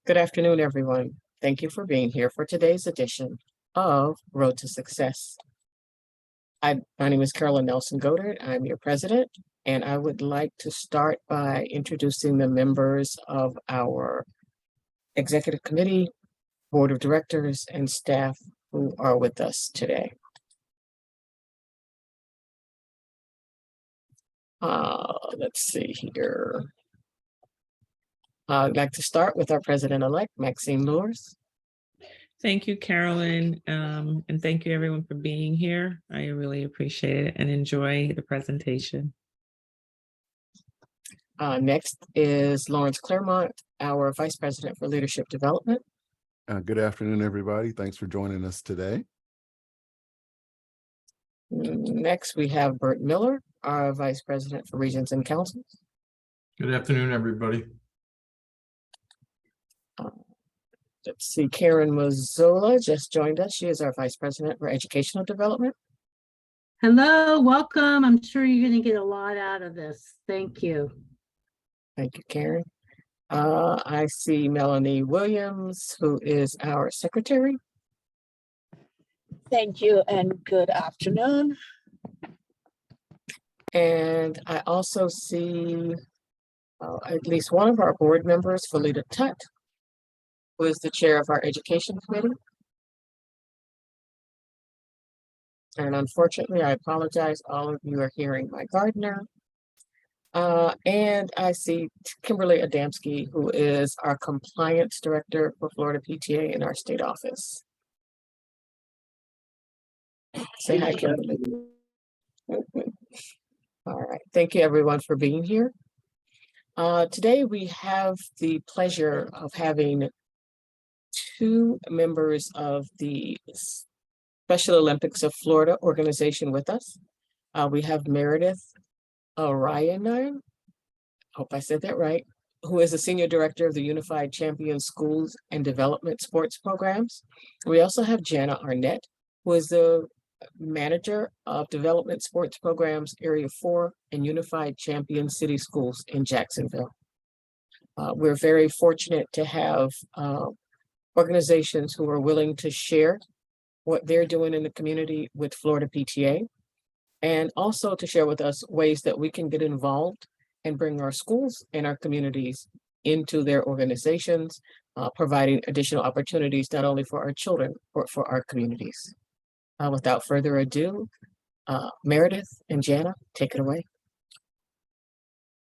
Good afternoon, everyone. Thank you for being here for today's edition of Road to Success. My name is Carolyn Nelson Goddard. I'm your president, and I would like to start by introducing the members of our executive committee, board of directors, and staff who are with us today. Let's see here. I'd like to start with our president-elect, Maxine Lewis. Thank you, Carolyn, and thank you everyone for being here. I really appreciate it and enjoy the presentation. Next is Lawrence Claremont, our vice president for leadership development. Good afternoon, everybody. Thanks for joining us today. Next, we have Bert Miller, our vice president for regions and councils. Good afternoon, everybody. Let's see, Karen Mazzola just joined us. She is our vice president for educational development. Hello, welcome. I'm sure you're going to get a lot out of this. Thank you. Thank you, Karen. I see Melanie Williams, who is our secretary. Thank you and good afternoon. And I also see at least one of our board members, Felita Tutt, who is the chair of our education committee. And unfortunately, I apologize, all of you are hearing my gardener. And I see Kimberly Adamski, who is our compliance director for Florida PTA in our state office. Say hi, Kimberly. All right, thank you everyone for being here. Today we have the pleasure of having two members of the Special Olympics of Florida organization with us. We have Meredith Orion, hope I said that right, who is the senior director of the Unified Champion Schools and Development Sports Programs. We also have Jana Arnett, who is the manager of Development Sports Programs Area 4 and Unified Champion City Schools in Jacksonville. We're very fortunate to have organizations who are willing to share what they're doing in the community with Florida PTA, and also to share with us ways that we can get involved and bring our schools and our communities into their organizations, providing additional opportunities not only for our children, but for our communities. Without further ado, Meredith and Jana, take it away.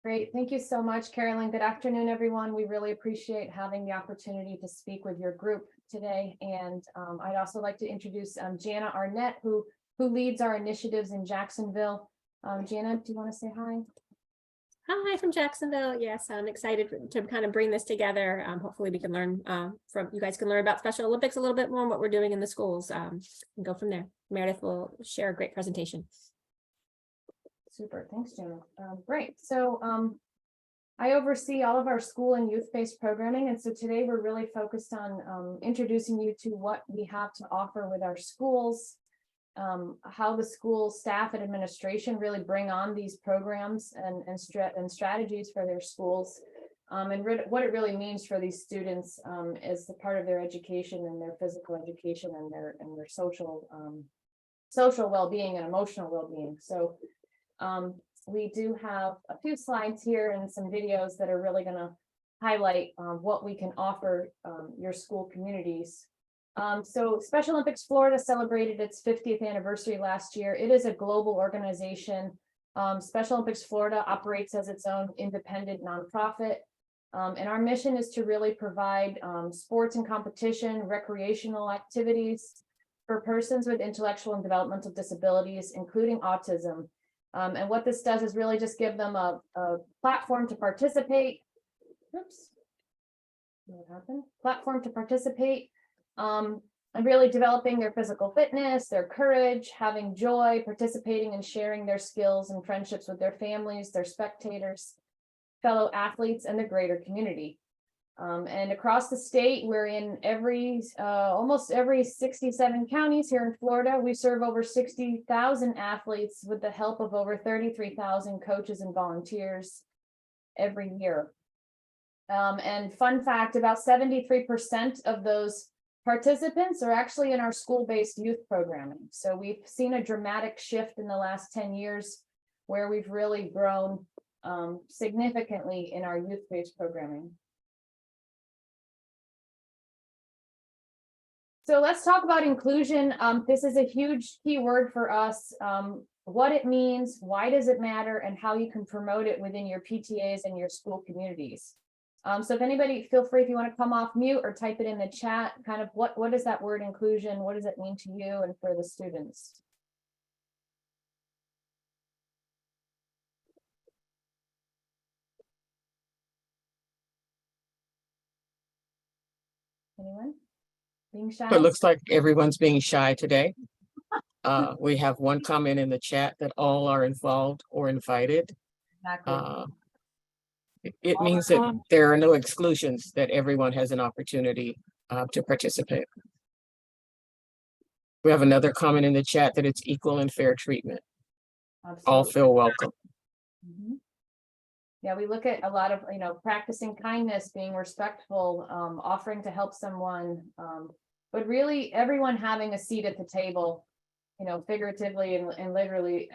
Great. Thank you so much, Carolyn. Good afternoon, everyone. We really appreciate having the opportunity to speak with your group today. And I'd also like to introduce Jana Arnett, who leads our initiatives in Jacksonville. Jana, do you want to say hi? Hi from Jacksonville. Yes, I'm excited to kind of bring this together. Hopefully we can learn from you guys can learn about Special Olympics a little bit more and what we're doing in the schools and go from there. Meredith will share a great presentation. Super. Thanks, Jana. Great. So I oversee all of our school and youth-based programming. And so today we're really focused on introducing you to what we have to offer with our schools, how the school staff and administration really bring on these programs and strategies for their schools, and what it really means for these students as a part of their education and their physical education and their social well-being and emotional well-being. So we do have a few slides here and some videos that are really going to highlight what we can offer your school communities. So Special Olympics Florida celebrated its 50th anniversary last year. It is a global organization. Special Olympics Florida operates as its own independent nonprofit. And our mission is to really provide sports and competition, recreational activities for persons with intellectual and developmental disabilities, including autism. And what this does is really just give them a platform to participate. Oops. What happened? Platform to participate. And really developing their physical fitness, their courage, having joy, participating and sharing their skills and friendships with their families, their spectators, fellow athletes, and the greater community. And across the state, we're in almost every 67 counties here in Florida. We serve over 60,000 athletes with the help of over 33,000 coaches and volunteers every year. And fun fact, about 73% of those participants are actually in our school-based youth programming. So we've seen a dramatic shift in the last 10 years where we've really grown significantly in our youth-based programming. So let's talk about inclusion. This is a huge key word for us. What it means, why does it matter, and how you can promote it within your PTAs and your school communities. So if anybody, feel free if you want to come off mute or type it in the chat, kind of what is that word inclusion? What does it mean to you and for the students? Anyone? Being shy? It looks like everyone's being shy today. We have one comment in the chat that all are involved or invited. Exactly. It means that there are no exclusions, that everyone has an opportunity to participate. We have another comment in the chat that it's equal and fair treatment. All Absolutely. feel welcome. Mhm. Yeah, we look at a lot of, practicing kindness, being respectful, offering to help someone, but really everyone having a seat at the table, figuratively and literally,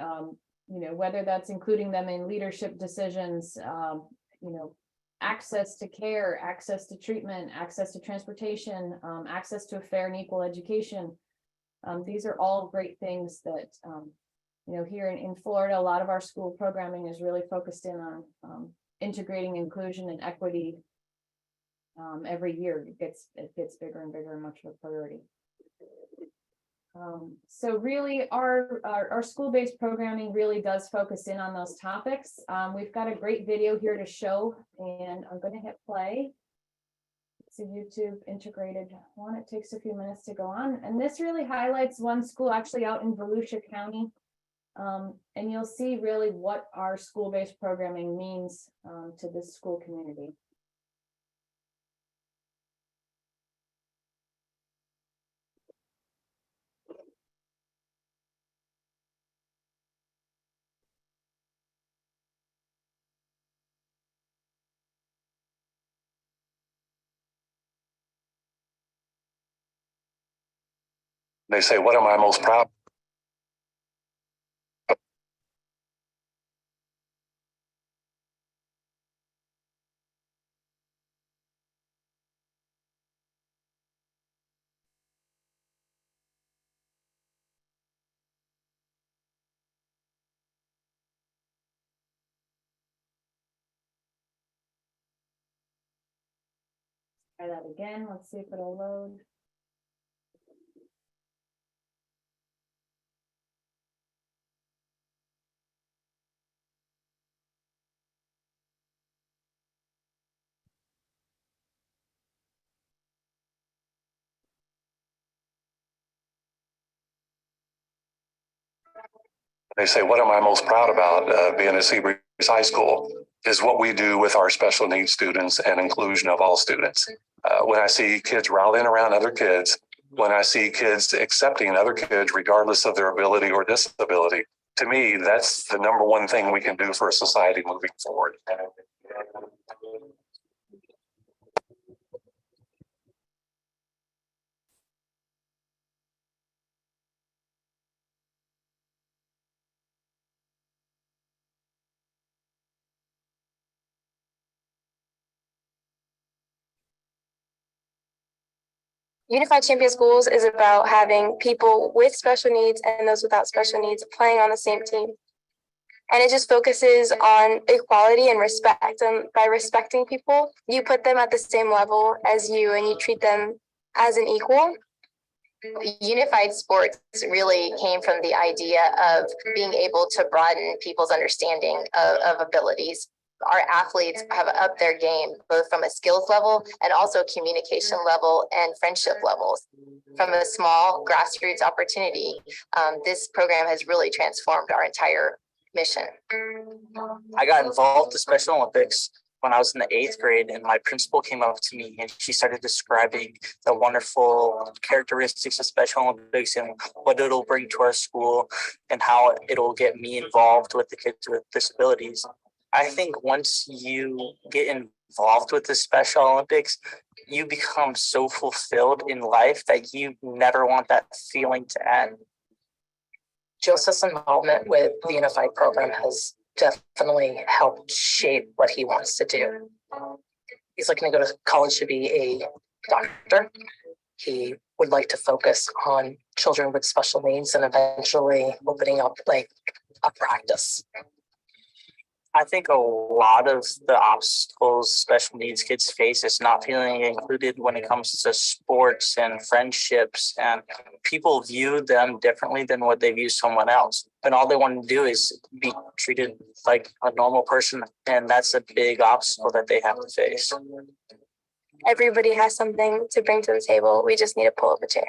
whether that's including them in leadership decisions, access to care, access to treatment, access to transportation, access to a fair and equal education. These are all great things that, here in Florida, a lot of our school programming is really focused in on integrating inclusion and equity. Every year it gets bigger and bigger and much of a priority. So really our school-based programming really does focus in on those topics. We've got a great video here to show, and I'm going to hit play. It's a YouTube integrated one. It takes a few minutes to go on, and this really highlights one school actually out in Volusia County. And you'll see really what our school-based programming means to this school community. They say, what am I most proud of? Try that again. Let's see if it'll load. They say, what am I most proud about being at Seabreeze High School is what we do with our special needs students and inclusion of all students. When I see kids rallying around other kids, when I see kids accepting other kids regardless of their ability or disability, to me, that's the number one thing we can do for a society moving forward. Unified Champion Schools is about having people with special needs and those without special needs playing on the same team. And it just focuses on equality and respect. And by respecting people, you put them at the same level as you and you treat them as an equal. Unified sports really came from the idea of being able to broaden people's understanding of abilities. Our athletes have upped their game, both from a skills level and also communication level and friendship levels. From a small grassroots opportunity, this program has really transformed our entire mission. I got involved in Special Olympics when I was in the 8th grade, and my principal came up to me and she started describing the wonderful characteristics of Special Olympics and what it'll bring to our school and how it'll get me involved with the kids with disabilities. I think once you get involved with the Special Olympics, you become so fulfilled in life that you never want that feeling to end. Joseph's involvement with the Unified program has definitely helped shape what he wants to do. He's looking to go to college to be a doctor. He would like to focus on children with special needs and eventually opening up like a practice. I think a lot of the obstacles special needs kids face is not feeling included when it comes to sports and friendships, and people view them differently than what they view someone else. And all they want to do is be treated like a normal person, and that's a big obstacle that they have to face. Everybody has something to bring to the table. We just need to pull up a chair.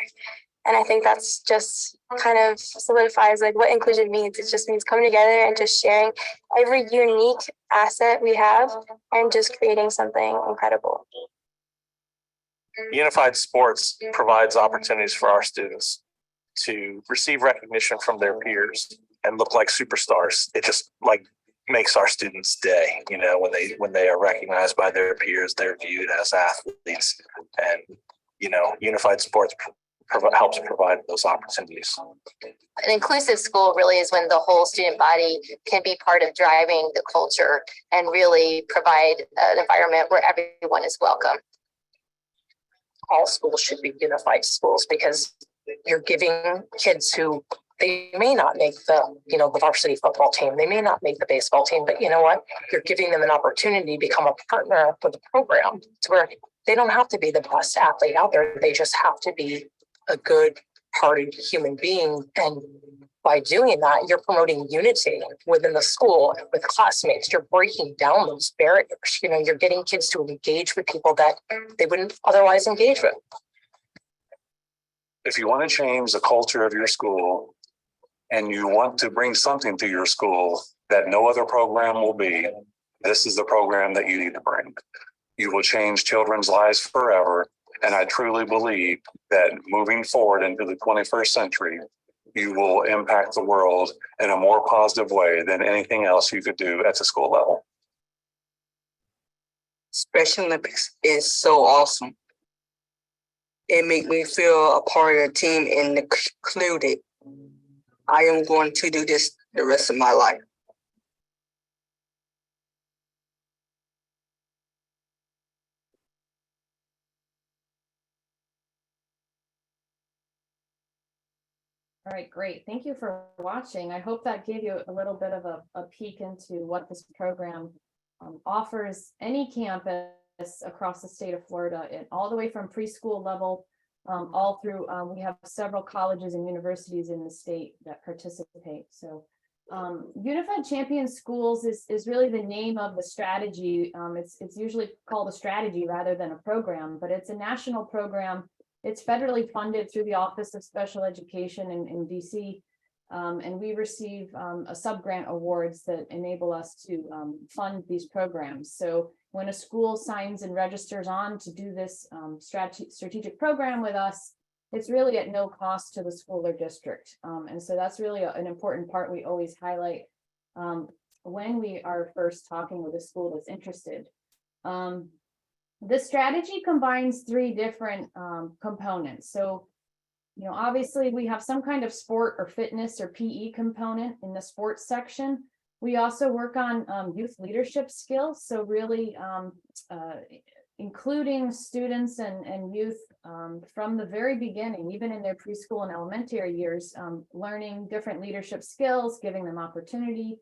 And I think that's just kind of solidifies like what inclusion means. It just means coming together and just sharing every unique asset we have and just creating something incredible. Unified Sports provides opportunities for our students to receive recognition from their peers and look like superstars. It just like makes our students' day, you know, when they are recognized by their peers, they're viewed as athletes, and you know, Unified Sports helps provide those opportunities. An inclusive school really is when the whole student body can be part of driving the culture and really provide an environment where everyone is welcome. All schools should be unified schools because you're giving kids who they may not make the varsity football team, they may not make the baseball team, but you know what? You're giving them an opportunity to become a partner for the program to where they don't have to be the best athlete out there. They just have to be a good-hearted human being. And by doing that, you're promoting unity within the school with classmates. You're breaking down those barriers. You know, you're getting kids to engage with people that they wouldn't otherwise engage with. If you want to change the culture of your school and you want to bring something to your school that no other program will be, this is the program that you need to bring. You will change children's lives forever. And I truly believe that moving forward into the 21st century, you will impact the world in a more positive way than anything else you could do at the school level. Special Olympics is so awesome. It makes me feel a part of the team and included. I am going to do this the rest of my life. All right, great. Thank you for watching. I hope that gave you a little bit of a peek into what this program offers any campus across the state of Florida, and all the way from preschool level all through. We have several colleges and universities in the state that participate. So Unified Champion Schools is really the name of the strategy. It's usually called a strategy rather than a program, but it's a national program. It's federally funded through the Office of Special Education in DC, and we receive a sub-grant awards that enable us to fund these programs. So when a school signs and registers on to do this strategic program with us, it's really at no cost to the school or district. And so that's really an important part we always highlight when we are first talking with a school that's interested. The strategy combines three different components. So, you know, obviously we have some kind of sport or fitness or PE component in the sports section. We also work on youth leadership skills. So really including students and youth from the very beginning, even in their preschool and elementary years, learning different leadership skills, giving them opportunity.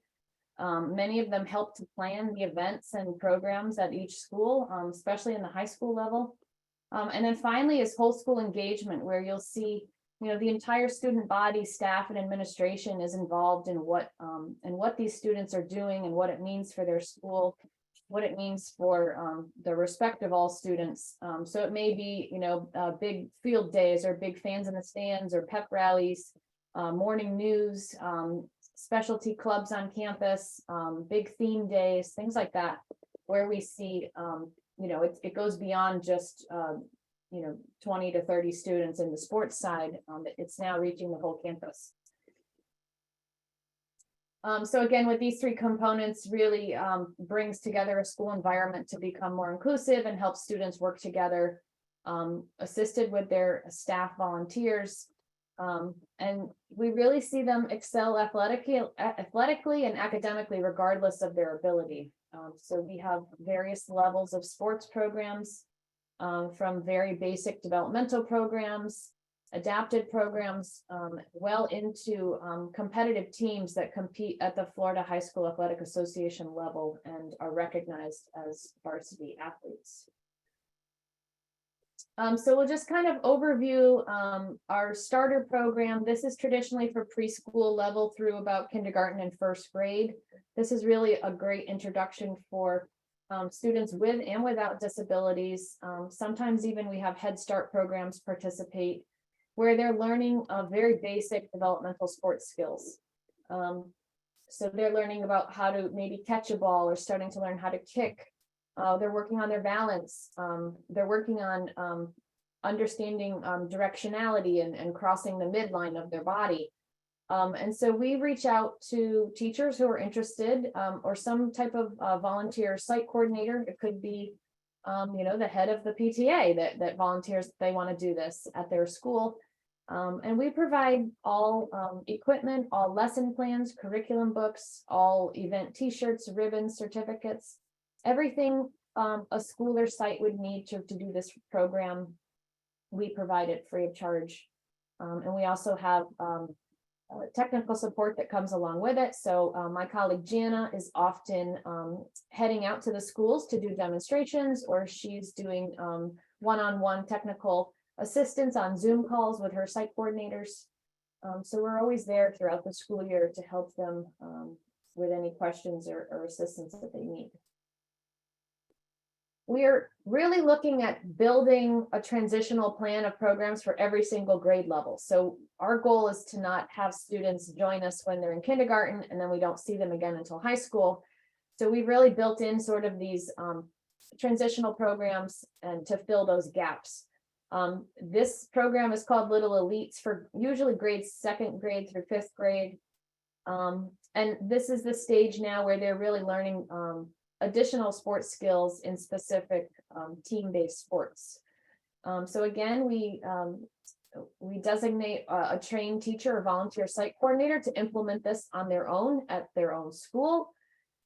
Many of them help to plan the events and programs at each school, especially in the high school level. And then finally is whole school engagement, where you'll see, you know, the entire student body, staff, and administration is involved in what these students are doing and what it means for their school, what it means for the respect of all students. So it may be, you know, big field days or big fans in the stands or pep rallies, morning news, specialty clubs on campus, big theme days, things like that, where we see, you know, it goes beyond just, you know, 20 to 30 students in the sports side. It's now reaching the whole campus. So again, with these three components really brings together a school environment to become more inclusive and help students work together, assisted with their staff volunteers. And we really see them excel athletically and academically, regardless of their ability. So we have various levels of sports programs, from very basic developmental programs, adapted programs, well into competitive teams that compete at the Florida High School Athletic Association level and are recognized as varsity athletes. So we'll just kind of overview our starter program. This is traditionally for preschool level through about kindergarten and first grade. This is really a great introduction for students with and without disabilities. Sometimes even we have Head Start programs participate where they're learning very basic developmental sports skills. So they're learning about how to maybe catch a ball or starting to learn how to kick. They're working on their balance. They're working on understanding directionality and crossing the midline of their body. And so we reach out to teachers who are interested, or some type of volunteer site coordinator. It could be, the head of the PTA that volunteers, they want to do this at their school. And we provide all equipment, all lesson plans, curriculum books, all event t-shirts, ribbons, certificates, everything a school or site would need to do this program. We provide it free of charge. And we also have technical support that comes along with it. So my colleague Jana is often heading out to the schools to do demonstrations, or she's doing one-on-one technical assistance on Zoom calls with her site coordinators. So we're always there throughout the school year to help them with any questions or assistance that they need. We're really looking at building a transitional plan of programs for every single grade level. So our goal is to not have students join us when they're in kindergarten and then we don't see them again until high school. So we've really built in sort of these transitional programs and to fill those gaps. This program is called Little Elites for usually grades 2nd grade through 5th grade. And this is the stage now where they're really learning additional sports skills in specific team-based sports. So again, we designate a trained teacher or volunteer site coordinator to implement this on their own at their own school.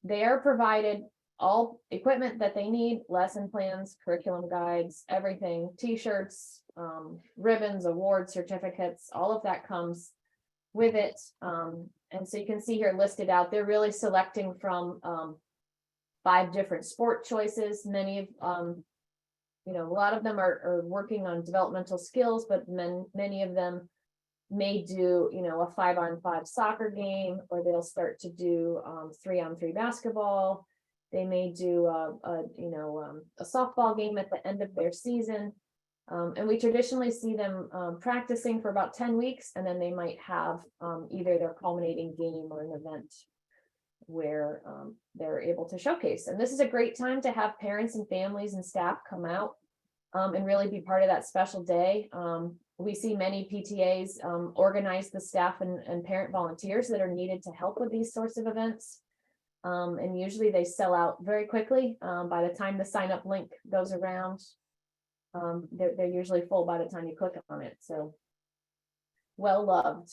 They are provided all equipment that they need, lesson plans, curriculum guides, everything, t-shirts, ribbons, awards, certificates, all of that comes with it. And so you can see here listed out, they're really selecting from 5 different sport choices. Many of, a lot of them are working on developmental skills, but many of them may do, a 5-on-5 soccer game, or they'll start to do 3-on-3 basketball. They may do a softball game at the end of their season. And we traditionally see them practicing for about 10 weeks, and then they might have either their culminating game or an event where they're able to showcase. And this is a great time to have parents and families and staff come out and really be part of that special day. We see many PTAs organize the staff and parent volunteers that are needed to help with these sorts of events. And usually they sell out very quickly. By the time the sign up link goes around, they're usually full by the time you click on it. So well loved.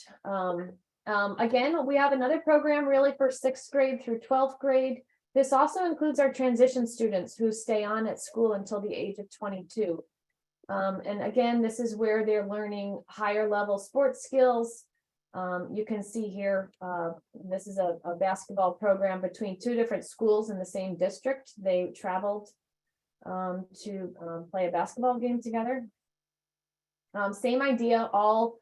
Again, we have another program really for 6th grade through 12th grade. This also includes our transition students who stay on at school until the age of 22. And again, this is where they're learning higher level sports skills. You can see here, this is a basketball program between 2 different schools in the same district. They traveled to play a basketball game together. Same idea, all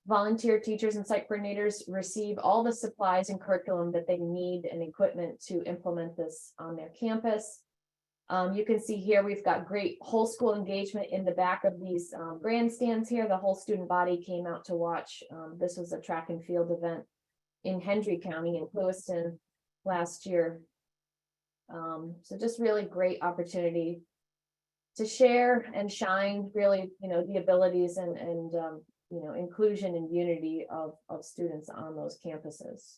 volunteer teachers and site coordinators receive all the supplies and curriculum that they need and equipment to implement this on their campus. You can see here, we've got great whole school engagement in the back of these grandstands here. The whole student body came out to watch. This was a track and field event in Hendry County in Lewiston last year. So just really great opportunity to share and shine really, the abilities and inclusion and unity of students on those campuses.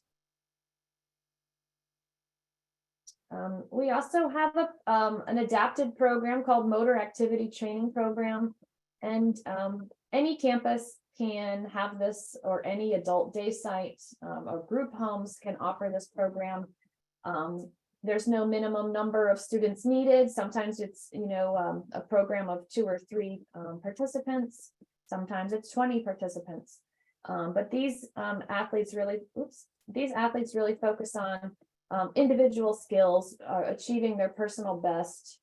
We also have an adapted program called Motor Activity Training Program. And any campus can have this, or any adult day site or group homes can offer this program. There's no minimum number of students needed. Sometimes it's, a program of 2 or 3 participants. Sometimes it's 20 participants. But these athletes really focus on individual skills, achieving their personal best.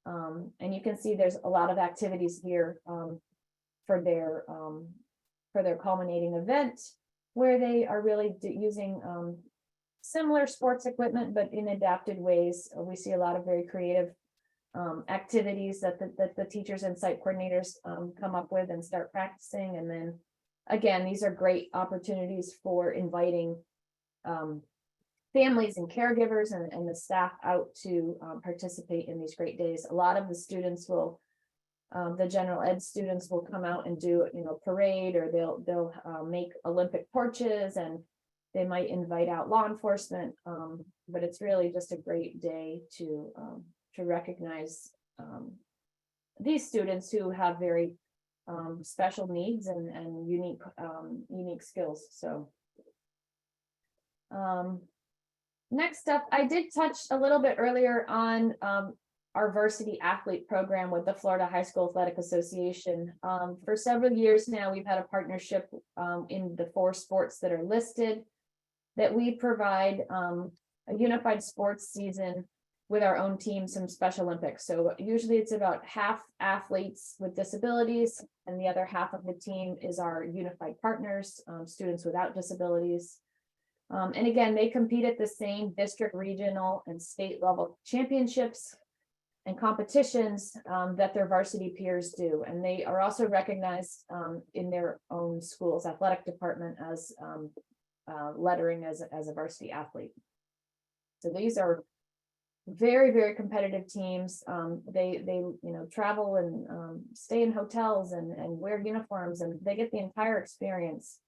And you can see there's a lot of activities here for their culminating event, where they are really using similar sports equipment, but in adapted ways. We see a lot of very creative activities that the teachers and site coordinators come up with and start practicing. And then again, these are great opportunities for inviting families and caregivers and the staff out to participate in these great days. A lot of the students will, the general ed students will come out and do, parade, or they'll make Olympic torches, and they might invite out law enforcement. But it's really just a great day to recognize these students who have very special needs and unique skills. So next up, I did touch a little bit earlier on our varsity athlete program with the Florida High School Athletic Association. For several years now, we've had a partnership in the 4 sports that are listed, that we provide a unified sports season with our own teams in Special Olympics. So usually it's about half athletes with disabilities, and the other half of the team is our unified partners, students without disabilities. And again, they compete at the same district, regional, and state level championships and competitions that their varsity peers do. And they are also recognized in their own school's athletic department as lettering as a varsity athlete. So these are very, very competitive teams. They travel and stay in hotels and wear uniforms, and they get the entire experience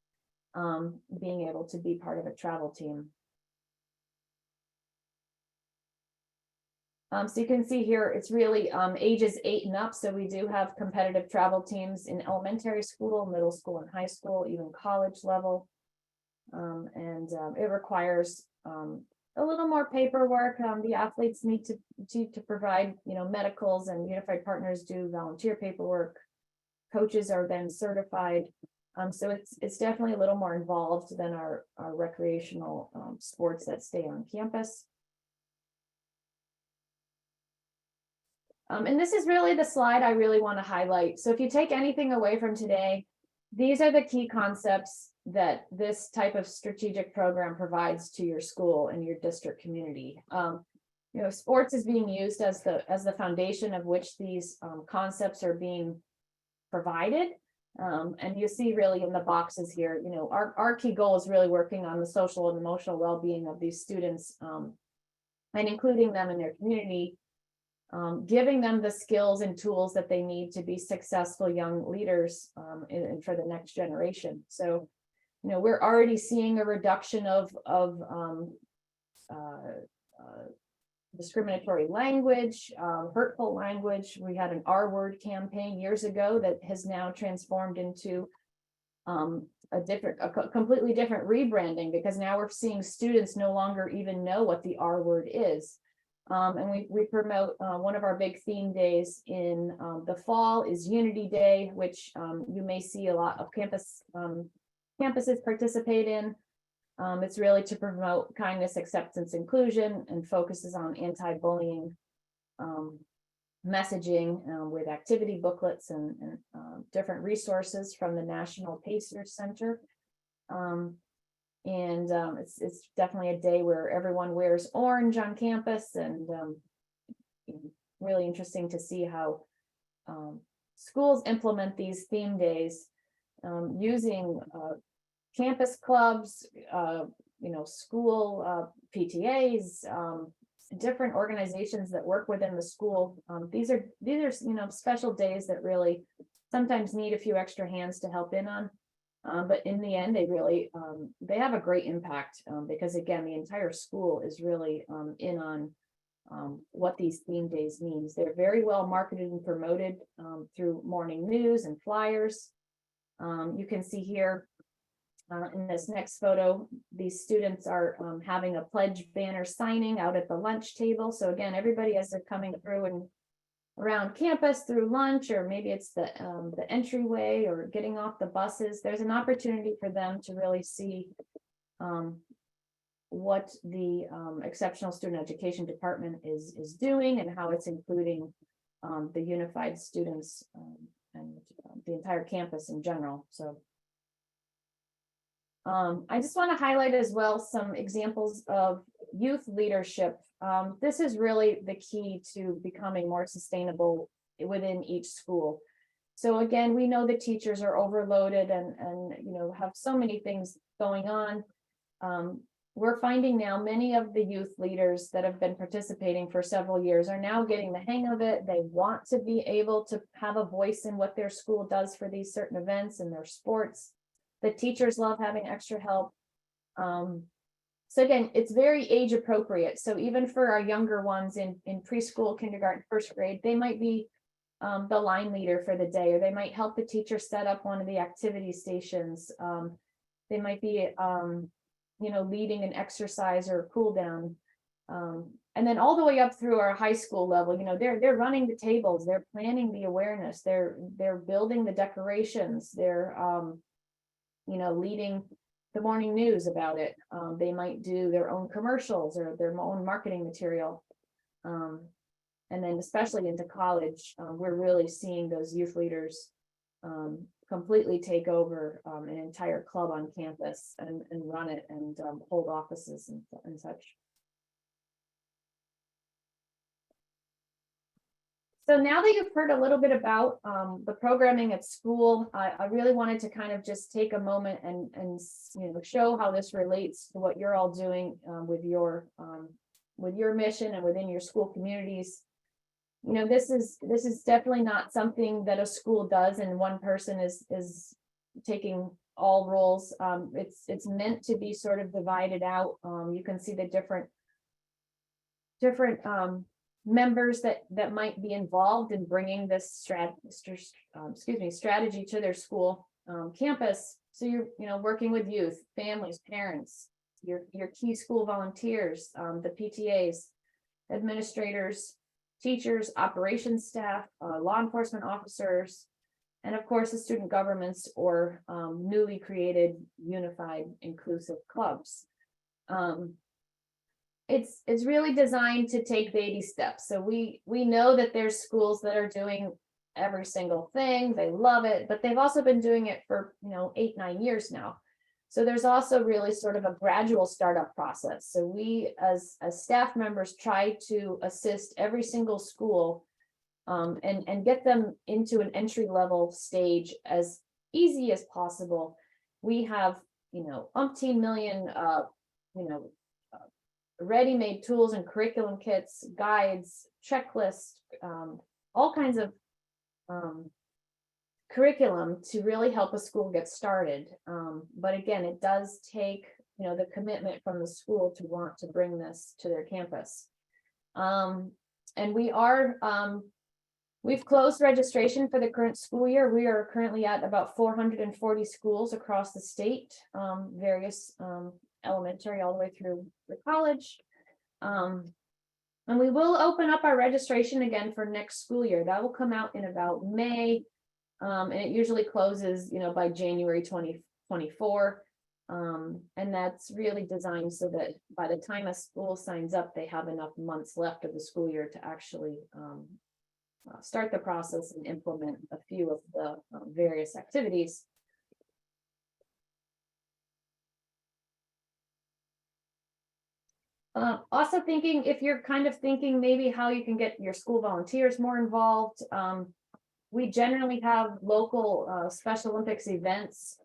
being able to be part of a travel team. So you can see here, it's really ages 8 and up. So we do have competitive travel teams in elementary school, middle school, and high school, even college level. And it requires a little more paperwork. The athletes need to provide, medicals, and unified partners do volunteer paperwork. Coaches are then certified. So it's definitely a little more involved than our recreational sports that stay on campus. And this is really the slide I really want to highlight. So if you take anything away from today, these are the key concepts that this type of strategic program provides to your school and your district community. Sports is being used as the foundation of which these concepts are being provided. And you see really in the boxes here, our key goal is really working on the social and emotional well-being of these students, and including them in their community, giving them the skills and tools that they need to be successful young leaders and for the next generation. So, we're already seeing a reduction of discriminatory language, hurtful language. We had an R-word campaign years ago that has now transformed into a completely different rebranding, because now we're seeing students no longer even know what the R-word is. And we promote one of our big theme days in the fall is Unity Day, which you may see a lot of campuses participate in. It's really to promote kindness, acceptance, inclusion, and focuses on anti-bullying messaging with activity booklets and different resources from the National Pacers Center. It's definitely a day where everyone wears orange on campus, and really interesting to see how schools implement these theme days using campus clubs, school PTAs, different organizations that work within the school. These are special days that really sometimes need a few extra hands to help in on. But in the end, they really they have a great impact because again, the entire school is really in on what these theme days means. They're very well marketed and promoted through morning news and flyers. You can see here in this next photo, these students are having a pledge banner signing out at the lunch table. So again, everybody as they're coming through and around campus through lunch, or maybe it's the entryway or getting off the buses, there's an opportunity for them to really see what the Exceptional Student Education Department is doing and how it's including the unified students and the entire campus in general. So I just want to highlight as well some examples of youth leadership. This is really the key to becoming more sustainable within each school. So again, we know the teachers are overloaded and have so many things going on. We're finding now many of the youth leaders that have been participating for several years are now getting the hang of it. They want to be able to have a voice in what their school does for these certain events and their sports. The teachers love having extra help. So again, it's very age appropriate. So even for our younger ones in preschool, kindergarten, first grade, they might be the line leader for the day, or they might help the teacher set up one of the activity stations. They might be leading an exercise or a cool down. And then all the way up through our high school level, they're running the tables, they're planning the awareness, they're building the decorations, they're leading the morning news about it. They might do their own commercials or their own marketing material. And then especially into college, we're really seeing those youth leaders completely take over an entire club on campus and run it and hold offices and such. So now that you've heard a little bit about the programming at school, I really wanted to kind of just take a moment and show how this relates to what you're all doing with your mission and within your school communities. This is definitely not something that a school does and one person is taking all roles. It's meant to be sort of divided out. You can see the different members that might be involved in bringing this strategy to their school campus. So you're working with youth, families, parents, your key school volunteers, the PTAs, administrators, teachers, operations staff, law enforcement officers, and of course the student governments or newly created unified inclusive clubs. It's really designed to take baby steps. So we know that there's schools that are doing every single thing, they love it, but they've also been doing it for 8-9 years now. So there's also really sort of a gradual startup process. So we as staff members try to assist every single school and get them into an entry level stage as easy as possible. We have umpteen million ready-made tools and curriculum kits, guides, checklists, all kinds of curriculum to really help a school get started. But again, it does take the commitment from the school to want to bring this to their campus. And we've closed registration for the current school year. We are currently at about 440 schools across the state, various elementary all the way through the college. And we will open up our registration again for next school year. That will come out in about May. And it usually closes, by January 2024. And that's really designed so that by the time a school signs up, they have enough months left of the school year to actually start the process and implement a few of the various activities. Also thinking, if you're kind of thinking maybe how you can get your school volunteers more involved, we generally have local Special Olympics events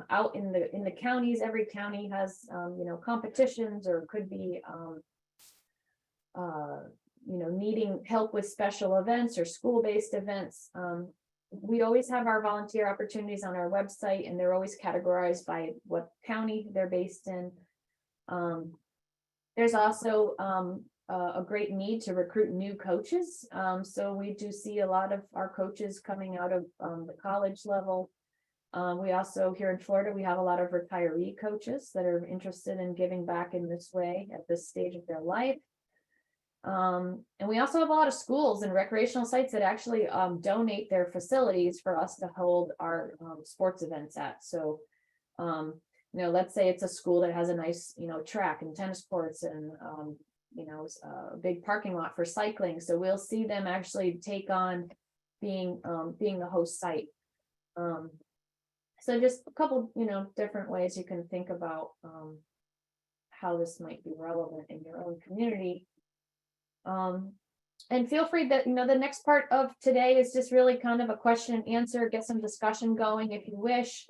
out in the counties. Every county has competitions or could be needing help with special events or school-based events. We always have our volunteer opportunities on our website, and they're always categorized by what county they're based in. There's also a great need to recruit new coaches. So we do see a lot of our coaches coming out of the college level. We also, here in Florida, we have a lot of retiree coaches that are interested in giving back in this way at this stage of their life. And we also have a lot of schools and recreational sites that actually donate their facilities for us to hold our sports events at. So, you know, let's say it's a school that has a nice, you know, track and tennis courts and, you know, a big parking lot for cycling. So we'll see them actually take on being the host site. So just a couple, you know, different ways you can think about how this might be relevant in your own community. And feel free that, you know, the next part of today is just really kind of a question and answer, get some discussion going if you wish.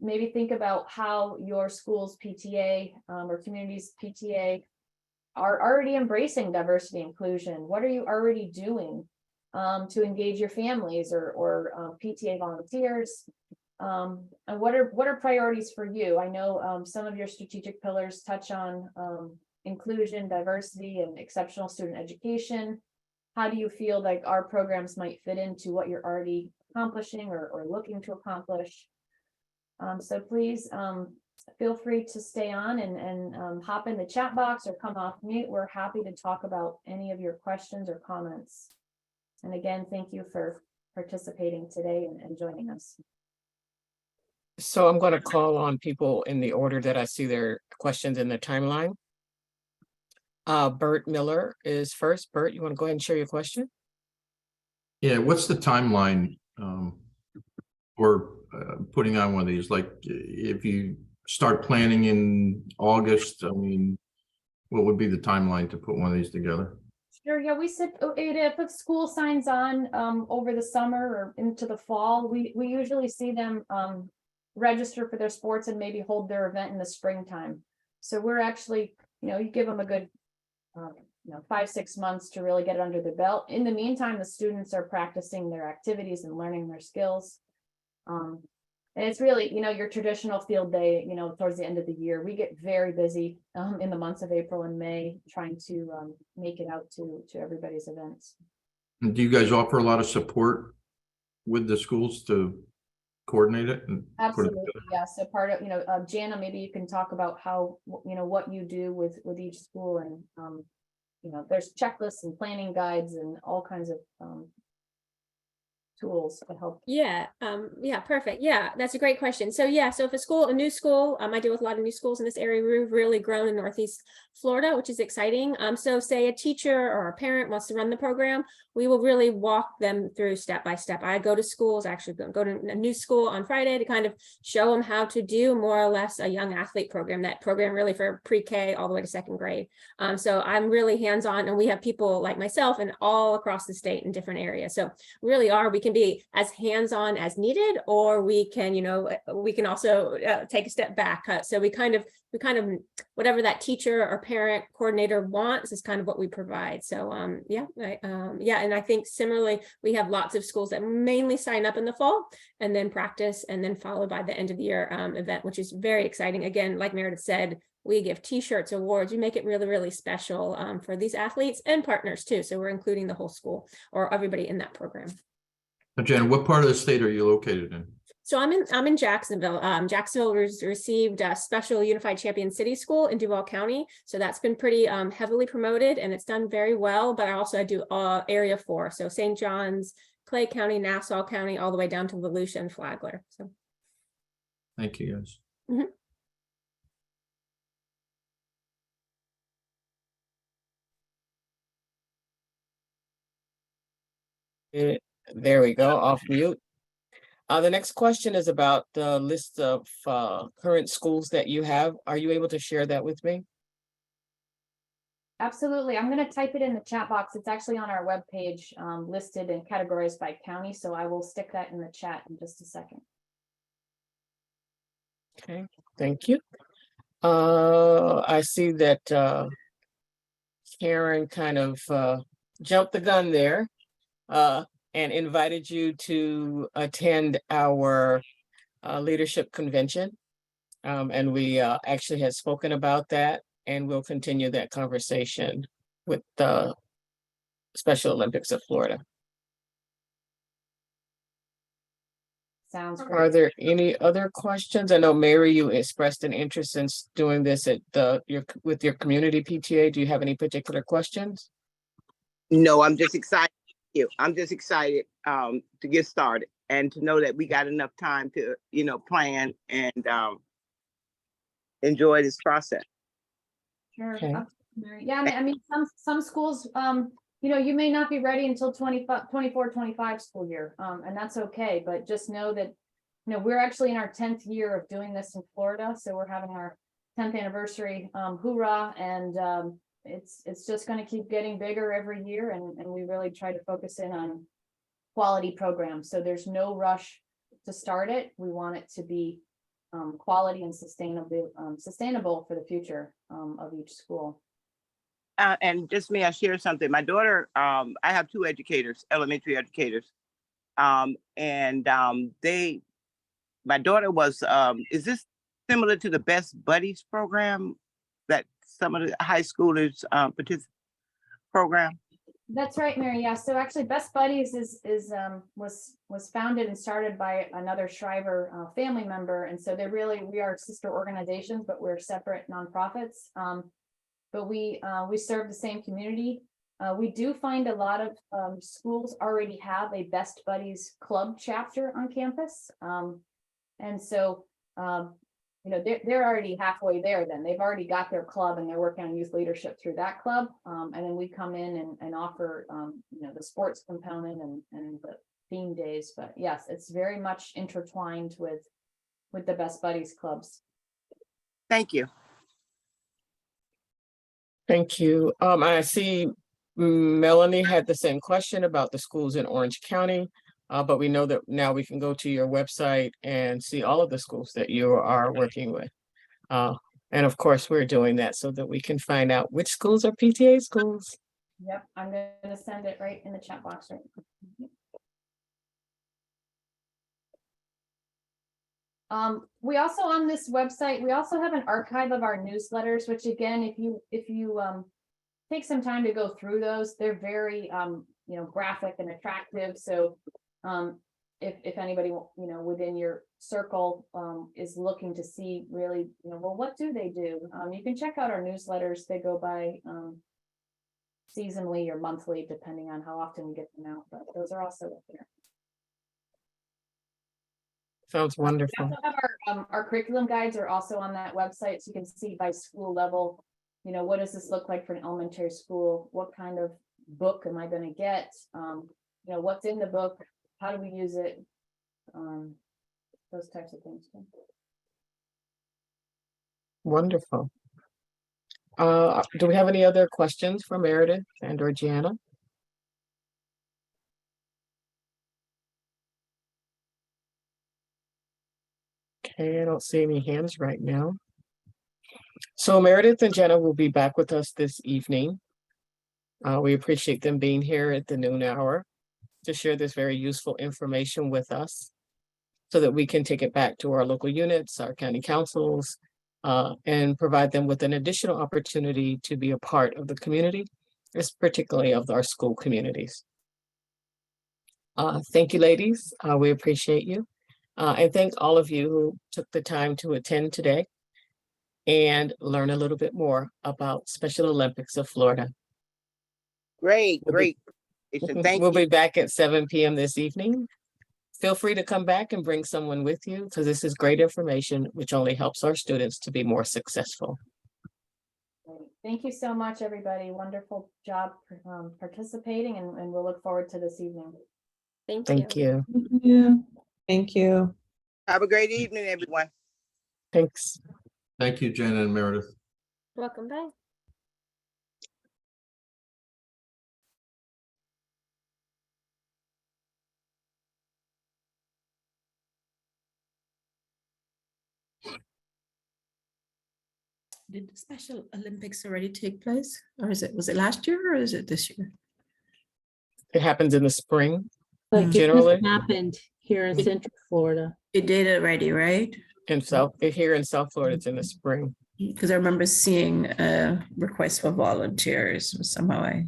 Maybe think about how your school's PTA or community's PTA are already embracing diversity and inclusion. What are you already doing to engage your families or PTA volunteers? And what are priorities for you? I know some of your strategic pillars touch on inclusion, diversity, and exceptional student education. How do you feel like our programs might fit into what you're already accomplishing or looking to accomplish? So please feel free to stay on and hop in the chat box or come off mute. We're happy to talk about any of your questions or comments. And again, thank you for participating today and joining us. So I'm going to call on people in the order that I see their questions in the timeline. Bert Miller is first. Bert, you want to go ahead and share your question? Yeah, what's the timeline for putting on one of these? Like, if you start planning in August, I mean, what would be the timeline to put one of these together? Sure, yeah, we said if a school signs on over the summer or into the fall, we usually see them register for their sports and maybe hold their event in the springtime. So we're actually, you know, you give them a good 5-6 months to really get it under their belt. In the meantime, the students are practicing their activities and learning their skills. And it's really, you know, your traditional field day, you know, towards the end of the year. We get very busy in the months of April and May trying to make it out to everybody's events. And do you guys offer a lot of support with the schools to coordinate it? And absolutely, yeah. So part of, you know, Jana, maybe you can talk about how, you know, what you do with each school, and you know, there's checklists and planning guides and all kinds of tools to help. Yeah, perfect. Yeah, that's a great question. So yeah, so if a new school, I deal with a lot of new schools in this area. We've really grown in Northeast Florida, which is exciting. So say a teacher or a parent wants to run the program, we will really walk them through step by step. I go to schools, actually go to a new school on Friday to kind of show them how to do more or less a young athlete program, that program really for pre-K all the way to second grade. So I'm really hands-on, and we have people like myself and all across the state in different areas. So really we can be as hands-on as needed, or we can, you know, we can also take a step back. So we kind of whatever that teacher or parent coordinator wants is kind of what we provide. So and I think similarly, we have lots of schools that mainly sign up in the fall and then practice, and then followed by the end of the year event, which is very exciting. Again, like Meredith said, we give t-shirts, awards, we make it really, really special for these athletes and partners too. So we're including the whole school or everybody in that program. Now, Jen, what part of the state are you located in? So I'm in Jacksonville. Jacksonville received a special Unified Champion City School in Duval County. So that's been pretty heavily promoted, and it's done very well. But I do Area 4. So St. John's, Clay County, Nassau County, all the way down to Volusia and Flagler. So thank you, guys. Mm-hmm. There we go, off mute. The next question is about the list of current schools that you have. Are you able to share that with me? Absolutely. I'm going to type it in the chat box. It's actually on our webpage, listed and categorized by county. So I will stick that in the chat in just a second. Okay, thank you. I see that Karen kind of jumped the gun there and invited you to attend our leadership convention. And we actually had spoken about that. and we'll continue that conversation with the Special Olympics of Florida. Sounds Are great. there any other questions? I know, Mary, you expressed an interest in doing this at with your community PTA. Do you have any particular questions? No, I'm just excited. I'm just excited to get started and to know that we got enough time to, plan and enjoy this process. Sure. Okay. Yeah, I mean, some schools, you may not be ready until 24, 25 school year, and that's okay, but just know that, we're actually in our 10th year of doing this in Florida, so we're having our 10th anniversary, hoorah, and it's just gonna keep getting bigger every year, and we really try to focus in on quality programs, so there's no rush to start it. We want it to be quality and sustainable for the future of each school. And just may I share something? My daughter, I have two educators, elementary educators. My daughter was, is this similar to the Best Buddies program that some of the high schoolers program? That's right, Mary. Yeah. So actually, Best Buddies was founded and started by another Shriver family member, and so we are sister organizations, but we're separate nonprofits. But we serve the same community. We do find a lot of schools already have a Best Buddies club chapter on campus, and so they're already halfway there. Then they've already got their club and they're working on youth leadership through that club. And then we come in and offer the sports component and the theme days. But yes, it's very much intertwined with the Best Buddies clubs. Thank you. Thank you. I see Melanie had the same question about the schools in Orange County, but we know that now we can go to your website and see all of the schools that you are working with. And of course, we're doing that so that we can find out which schools are PTA schools. Yep, I'm gonna send it right in the chat box right now. We also on this website, we also have an archive of our newsletters, which again, if you take some time to go through those, they're very graphic and attractive. So if anybody within your circle is looking to see really, well, what do they do? You can check out our newsletters. They go by seasonally or monthly, depending on how often we get them out, but those are also up there. Sounds wonderful. We also have our curriculum guides are also on that website, so you can see by school level, what does this look like for an elementary school? What kind of book am I going to get? What's in the book? How do we use it? Those types of things. Wonderful. Do we have any other questions for Meredith and or Gianna? Okay, I don't see any hands right now. So Meredith and Jenna will be back with us this evening. We appreciate them being here at the noon hour to share this very useful information with us so that we can take it back to our local units, our county councils, and provide them with an additional opportunity to be a part of the community, particularly of our school communities. Thank you, ladies. We appreciate you. And thank all of you who took the time to attend today and learn a little bit more about Special Olympics of Florida. Great. Thank We'll you. be back at 7 p.m. this evening. Feel free to come back and bring someone with you because this is great information, which only helps our students to be more successful. Thank you so much, everybody. Wonderful job participating, and we'll look forward to this evening. Thank you. Thank you. Have a great evening, everyone. Thanks. Thank you, Jenna and Meredith. Welcome back. Did the Special Olympics already take place? Or was it last year or is it this year? It happens in the spring. Like it Generally. just happened here in Central Florida. It did already, right? Here in South Florida, it's in the spring. Because I remember seeing a request for volunteers somehow.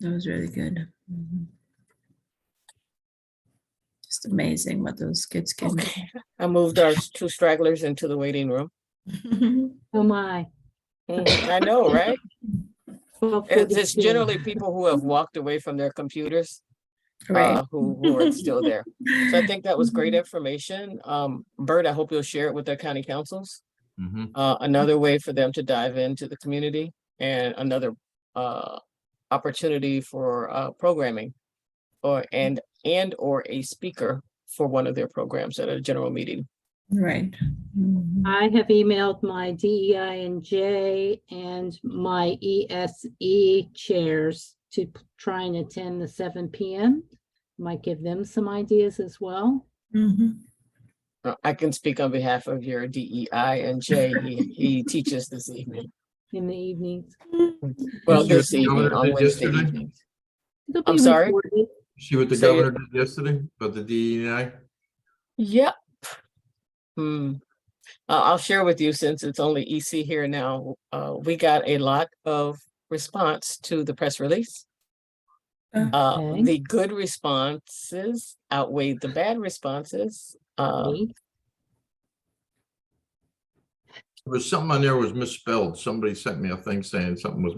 That was really good. Just amazing what those kids can do. Okay, I moved our two stragglers into the waiting room. Oh, my. I know, right? Well, It's generally people who have walked away from their computers, Right. who are still there. So I think that was great information. Bert, I hope you'll share it with their county councils. Mhm. Another way for them to dive into the community and another opportunity for programming or or a speaker for one of their programs at a general meeting. Right. I have emailed my DEI and J and my ESE chairs to try and attend the 7 p.m. Might give them some ideas as well. I can speak on behalf of your DEI and J. He teaches this evening. In the evenings. Well, You see what this the evening governor on did Wednesday yesterday? evenings. It'll I'm be sorry? recorded. See what the Say it. governor did yesterday about the DEI? Yep. I'll share with you since it's only EC here now. We got a lot of response to the press release. Okay. The good responses outweighed the bad responses. Neat. There was something on there was misspelled. Somebody sent me a thing saying something was